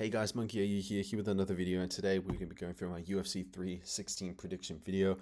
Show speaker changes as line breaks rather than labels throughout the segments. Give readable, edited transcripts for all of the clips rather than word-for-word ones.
Hey guys, Monke AU here with another video, and today we're going to be going through my UFC 316 prediction video.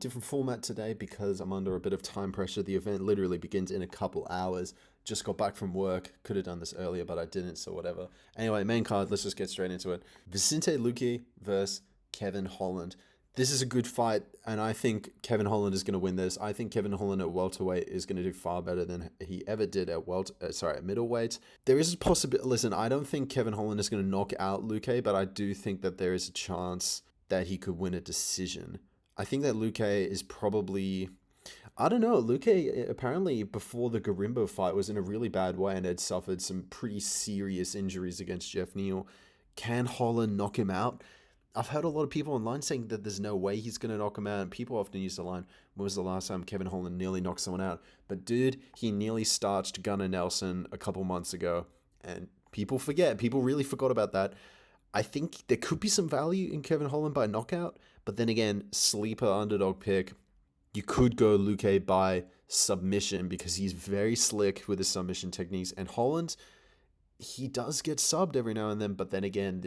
Different format today because I'm under a bit of time pressure. The event literally begins in a couple hours. Just got back from work. Could have done this earlier, but I didn't, so whatever. Anyway, main card, let's just get straight into it. Vicente Luque versus Kevin Holland. This is a good fight, and I think Kevin Holland is going to win this. I think Kevin Holland at welterweight is going to do far better than he ever did at at middleweight. There is a possibility. Listen, I don't think Kevin Holland is going to knock out Luque, but I do think that there is a chance that he could win a decision. I think that Luque is probably. I don't know. Luque apparently before the Garimbo fight was in a really bad way and had suffered some pretty serious injuries against Jeff Neal. Can Holland knock him out? I've heard a lot of people online saying that there's no way he's going to knock him out. And people often use the line, when was the last time Kevin Holland nearly knocked someone out? But dude, he nearly starched Gunnar Nelson a couple months ago. And people forget. People really forgot about that. I think there could be some value in Kevin Holland by knockout. But then again, sleeper underdog pick. You could go Luque by submission because he's very slick with his submission techniques. And Holland, he does get subbed every now and then, but then again,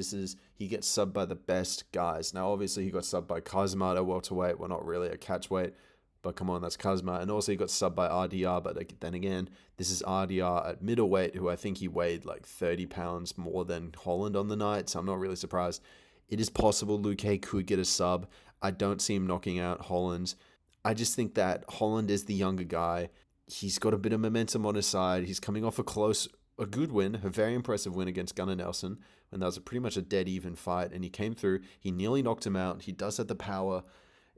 he gets subbed by the best guys. Now, obviously, he got subbed by Kazmat at welterweight. Well, not really a catchweight, but come on, that's Kazmat. And also, he got subbed by RDR, but then again, this is RDR at middleweight, who I think he weighed like 30 pounds more than Holland on the night, so I'm not really surprised. It is possible Luque could get a sub. I don't see him knocking out Holland. I just think that Holland is the younger guy. He's got a bit of momentum on his side. He's coming off a good win, a very impressive win against Gunnar Nelson, when that was pretty much a dead even fight, and he came through. He nearly knocked him out. He does have the power,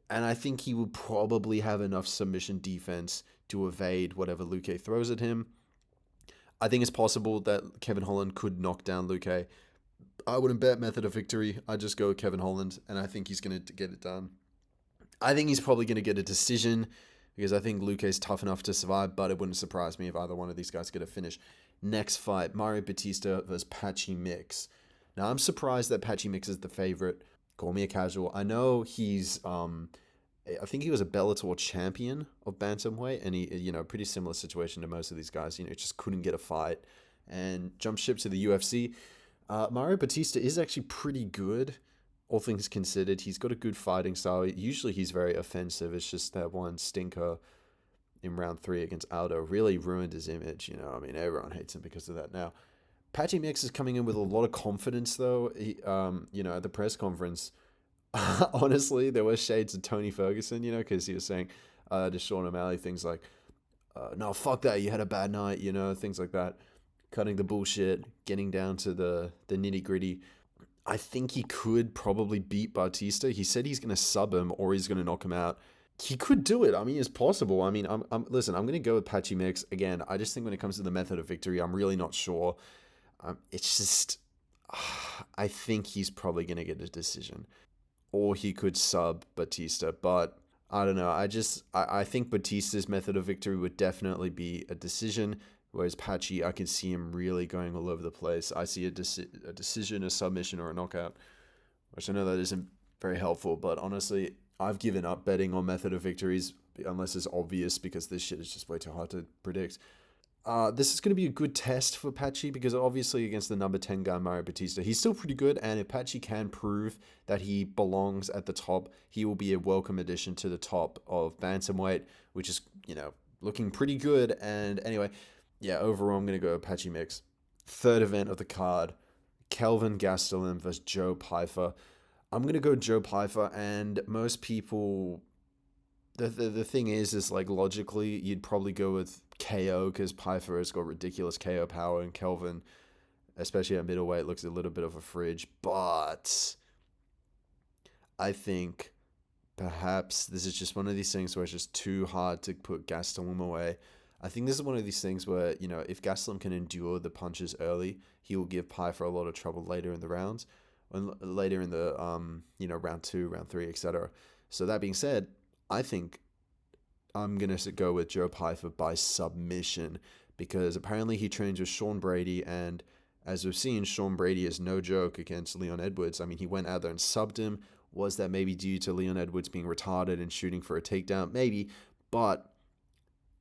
and I think he will probably have enough submission defense to evade whatever Luque throws at him. I think it's possible that Kevin Holland could knock down Luque. I wouldn't bet method of victory. I just go with Kevin Holland, and I think he's going to get it done. I think he's probably going to get a decision because I think Luque is tough enough to survive, but it wouldn't surprise me if either one of these guys get a finish. Next fight, Mario Batista versus Patchy Mix. Now, I'm surprised that Patchy Mix is the favorite. Call me a casual. I know he's, I think he was a Bellator champion of bantamweight, and he, pretty similar situation to most of these guys. Just couldn't get a fight and jumped ship to the UFC. Mario Batista is actually pretty good, all things considered. He's got a good fighting style. Usually he's very offensive. It's just that one stinker in round 3 against Aldo really ruined his image. Everyone hates him because of that now. Patchy Mix is coming in with a lot of confidence, though. He, at the press conference, honestly, there were shades of Tony Ferguson, because he was saying to Sean O'Malley things like, no, fuck that, you had a bad night, things like that. Cutting the bullshit, getting down to the nitty gritty. I think he could probably beat Batista. He said he's going to sub him or he's going to knock him out. He could do it. It's possible. Listen, I'm going to go with Patchy Mix. Again, I just think when it comes to the method of victory, I'm really not sure. It's just, I think he's probably going to get a decision. Or he could sub Batista, but I don't know. I think Batista's method of victory would definitely be a decision, whereas Patchy, I can see him really going all over the place. I see a decision, a submission, or a knockout, which I know that isn't very helpful, but honestly, I've given up betting on method of victories unless it's obvious because this shit is just way too hard to predict. This is going to be a good test for Patchy because obviously against the number 10 guy, Mario Batista, he's still pretty good. And if Patchy can prove that he belongs at the top, he will be a welcome addition to the top of bantamweight, which is, looking pretty good. And anyway, yeah, overall, I'm going to go Patchy Mix. Third event of the card, Kelvin Gastelum versus Joe Pyfer. I'm going to go Joe Pyfer, and most people, the thing is like logically, you'd probably go with KO because Pyfer has got ridiculous KO power, and Kelvin, especially at middleweight, looks a little bit of a fridge. But I think perhaps this is just one of these things where it's just too hard to put Gastelum away. I think this is one of these things where, if Gastelum can endure the punches early, he will give Pyfer a lot of trouble later in the rounds, later in the, round 2, round 3, etc. So that being said, I think I'm going to go with Joe Pyfer by submission because apparently he trains with Sean Brady, and as we've seen, Sean Brady is no joke against Leon Edwards. He went out there and subbed him. Was that maybe due to Leon Edwards being retarded and shooting for a takedown? Maybe, but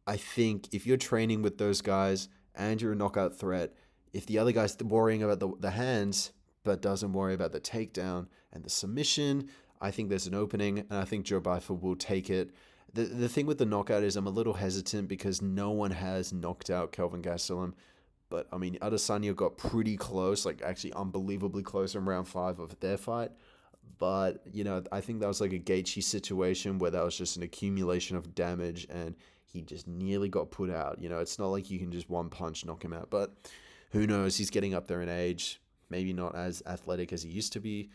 I think if you're training with those guys and you're a knockout threat, if the other guy's worrying about the hands, but doesn't worry about the takedown and the submission, I think there's an opening, and I think Joe Bifer will take it. The thing with the knockout is I'm a little hesitant because no one has knocked out Kelvin Gastelum. But I mean, Adesanya got pretty close, like actually unbelievably close in round 5 of their fight. But, I think that was like a Gaethje situation where that was just an accumulation of damage and he just nearly got put out. It's not like you can just one punch knock him out. But who knows? He's getting up there in age. Maybe not as athletic as he used to be.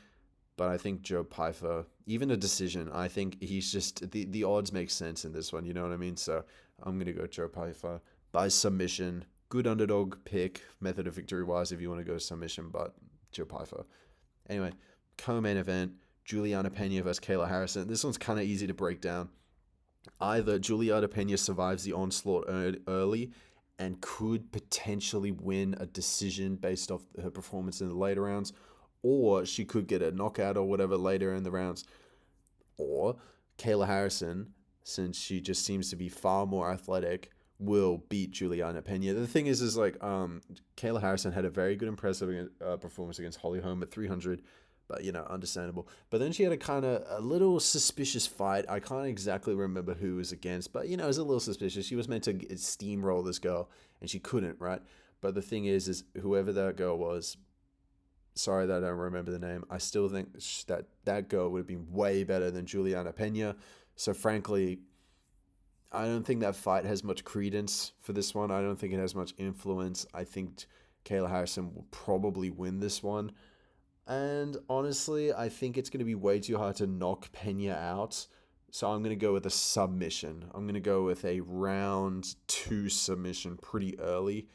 But I think Joe Pyfer, even a decision, I think he's just, the odds make sense in this one. You know what I mean? So I'm going to go Joe Pyfer by submission. Good underdog pick, method of victory wise, if you want to go submission, but Joe Pyfer. Anyway, co-main event, Juliana Pena versus Kayla Harrison. This one's kind of easy to break down. Either Juliana Pena survives the onslaught early and could potentially win a decision based off her performance in the later rounds, or she could get a knockout or whatever later in the rounds. Or Kayla Harrison, since she just seems to be far more athletic, will beat Juliana Pena. The thing is like, Kayla Harrison had a very good, impressive performance against Holly Holm at 300, but, understandable. But then she had a little suspicious fight. I can't exactly remember who was against, but, it was a little suspicious. She was meant to steamroll this girl, and she couldn't, right? But the thing is whoever that girl was, sorry that I don't remember the name, I still think that girl would have been way better than Juliana Pena. So, frankly, I don't think that fight has much credence for this one. I don't think it has much influence. I think Kayla Harrison will probably win this one. And honestly, I think it's going to be way too hard to knock Pena out. So I'm going to go with a submission. I'm going to go with a round 2 submission pretty early.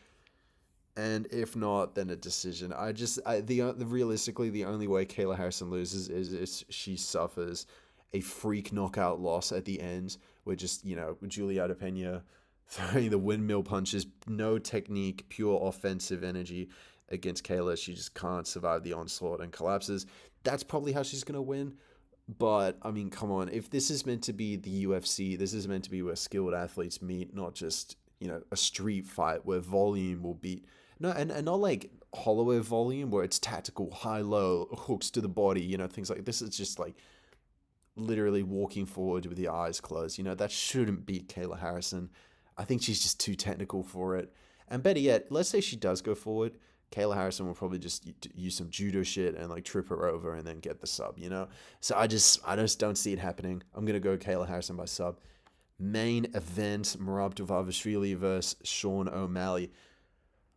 And if not, then a decision. Realistically, the only way Kayla Harrison loses is she suffers a freak knockout loss at the end, where just, Juliana Pena throwing the windmill punches, no technique, pure offensive energy against Kayla. She just can't survive the onslaught and collapses. That's probably how she's going to win. But, I mean, come on. If this is meant to be the UFC, this is meant to be where skilled athletes meet, not just, a street fight where volume will beat. No, and not like Holloway volume where it's tactical, high-low, hooks to the body, things like this. Is just like literally walking forward with the eyes closed. That shouldn't beat Kayla Harrison. I think she's just too technical for it. And better yet, let's say she does go forward, Kayla Harrison will probably just use some judo shit and like trip her over and then get the sub, So I just don't see it happening. I'm going to go Kayla Harrison by sub. Main event, Merab Dvalishvili versus Sean O'Malley.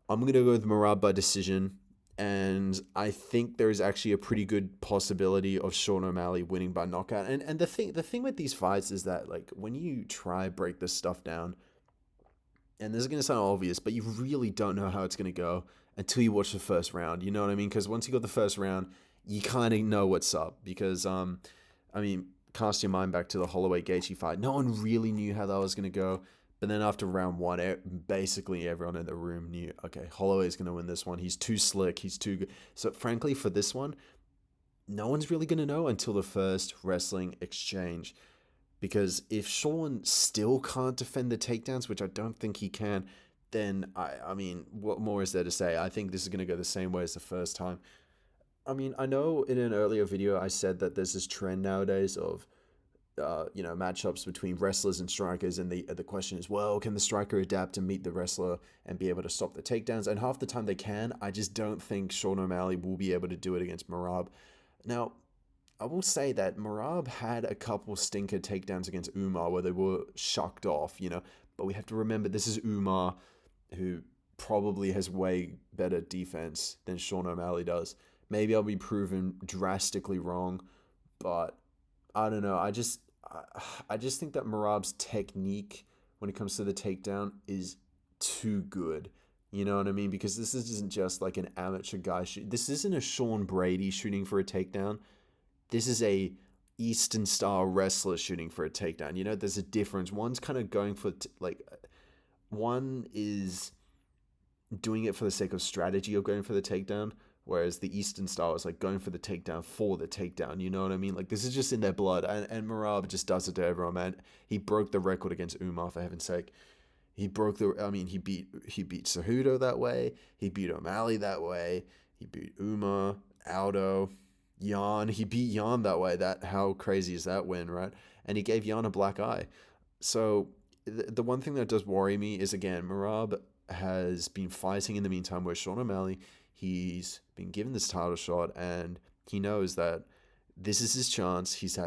I'm going to go with Merab by decision. And I think there is actually a pretty good possibility of Sean O'Malley winning by knockout. And the thing with these fights is that, like, when you try break this stuff down, and this is going to sound obvious, but you really don't know how it's going to go until you watch the first round. You know what I mean? Because once you got the first round, you kind of know what's up. Because, cast your mind back to the Holloway Gaethje fight. No one really knew how that was going to go. But then after round 1, basically everyone in the room knew, okay, Holloway's going to win this one. He's too slick. He's too good. So frankly, for this one, no one's really going to know until the first wrestling exchange. Because if Sean still can't defend the takedowns, which I don't think he can, then, I mean, what more is there to say? I think this is going to go the same way as the first time. I mean, I know in an earlier video I said that there's this trend nowadays of, matchups between wrestlers and strikers, and the question is, well, can the striker adapt to meet the wrestler and be able to stop the takedowns? And half the time they can. I just don't think Sean O'Malley will be able to do it against Merab. Now, I will say that Merab had a couple stinker takedowns against Umar where they were shucked off, but we have to remember this is Umar, who probably has way better defense than Sean O'Malley does. Maybe I'll be proven drastically wrong, but I don't know. I just think that Merab's technique when it comes to the takedown is too good. You know what I mean? Because this isn't just like an amateur guy. This isn't a Sean Brady shooting for a takedown. This is a Eastern style wrestler shooting for a takedown. There's a difference. One's kind of going for one is doing it for the sake of strategy of going for the takedown, whereas the Eastern style is like going for the takedown for the takedown. You know what I mean? Like, this is just in their blood, and Merab just does it to everyone, man. He broke the record against Umar, for heaven's sake. He beat Cejudo that way. He beat O'Malley that way. He beat Umar Aldo, Jan. He beat Jan that way. That how crazy is that win, right? And he gave Jan a black eye. So the one thing that does worry me is again, Marab has been fighting in the meantime with Sean O'Malley. He's been given this title shot, and he knows that this is his chance. He's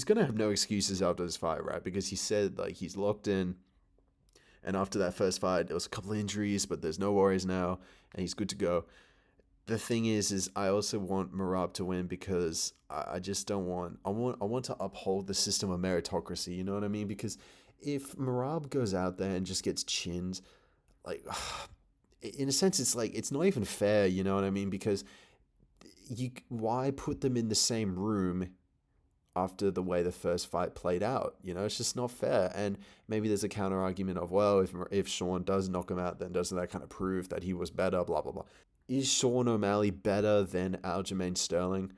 gonna have no excuses after this fight, right? Because he said like he's locked in, and after that first fight, there was a couple of injuries, but there's no worries now, and he's good to go. The thing is I also want Marab to win because I just don't want I want to uphold the system of meritocracy. You know what I mean? Because if Marab goes out there and just gets chinned, like in a sense, it's like it's not even fair. You know what I mean? Because why put them in the same room after the way the first fight played out? You know, it's just not fair. And maybe there's a counter argument of, well, if Sean does knock him out, then doesn't that kind of prove that he was better? Blah blah blah. Is Sean O'Malley better than Aljamain Sterling?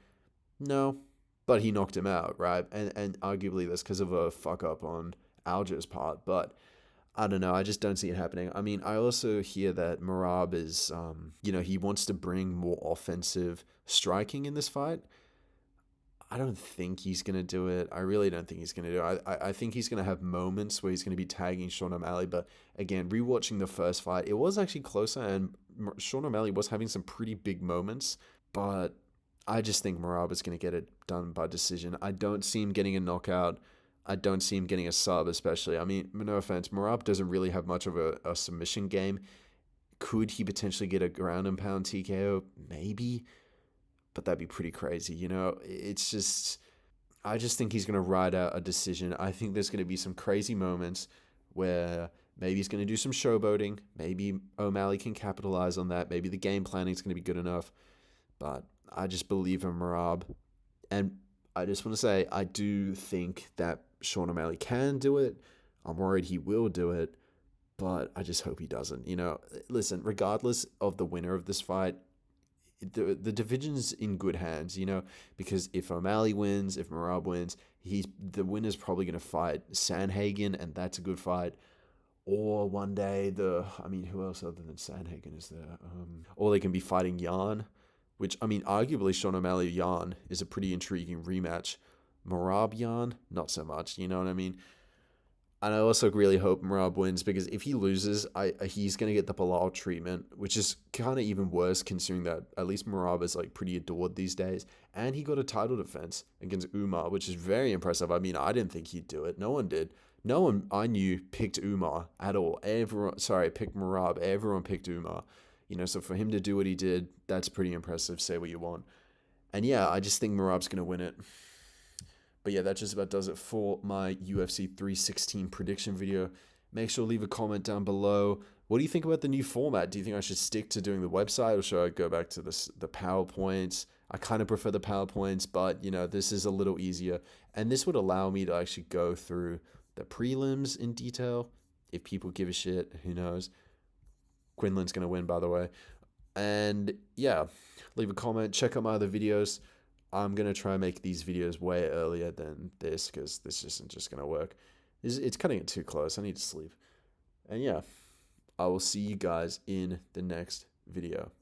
No, but he knocked him out, right? And arguably that's because of a fuck up on Alja's part. But I don't know. I just don't see it happening. I mean, I also hear that Marab is, he wants to bring more offensive striking in this fight. I don't think he's going to do it. I really don't think he's going to do it. I think he's going to have moments where he's going to be tagging Sean O'Malley. But again, rewatching the first fight, it was actually closer, and Sean O'Malley was having some pretty big moments. But I just think Marab is going to get it done by decision. I don't see him getting a knockout. I don't see him getting a sub, especially. I mean, no offense, Marab doesn't really have much of a submission game. Could he potentially get a ground and pound TKO? Maybe. But that'd be pretty crazy, you know? It's just, I just think he's going to ride out a decision. I think there's going to be some crazy moments where maybe he's going to do some showboating. Maybe O'Malley can capitalize on that. Maybe the game planning is going to be good enough. But I just believe in Marab. And I just want to say, I do think that Sean O'Malley can do it. I'm worried he will do it. But I just hope he doesn't. You know, listen, regardless of the winner of this fight, the division's in good hands, you know, because if O'Malley wins, if Marab wins, the winner's probably going to fight Sandhagen, and that's a good fight. Or one day who else other than Sandhagen is there? Or they can be fighting Jan, which, I mean, arguably Sean O'Malley Jan is a pretty intriguing rematch. Marab Jan, not so much, you know what I mean? And I also really hope Marab wins, because if he loses, he's going to get the Bilal treatment, which is kind of even worse considering that at least Marab is like pretty adored these days. And he got a title defense against Umar, which is very impressive. I mean, I didn't think he'd do it. No one did. No one I knew picked Umar at all. Picked Marab. Everyone picked Umar. You know, so for him to do what he did, that's pretty impressive. Say what you want. And yeah, I just think Marab's going to win it. But yeah, that just about does it for my UFC 316 prediction video. Make sure to leave a comment down below. What do you think about the new format? Do you think I should stick to doing the website, or should I go back to the PowerPoints? I kind of prefer the PowerPoints, but you know, this is a little easier. And this would allow me to actually go through the prelims in detail. If people give a shit, who knows? Quinlan's going to win, by the way. And yeah, leave a comment. Check out my other videos. I'm going to try and make these videos way earlier than this, because this isn't just going to work. It's cutting it too close. I need to sleep. And yeah, I will see you guys in the next video.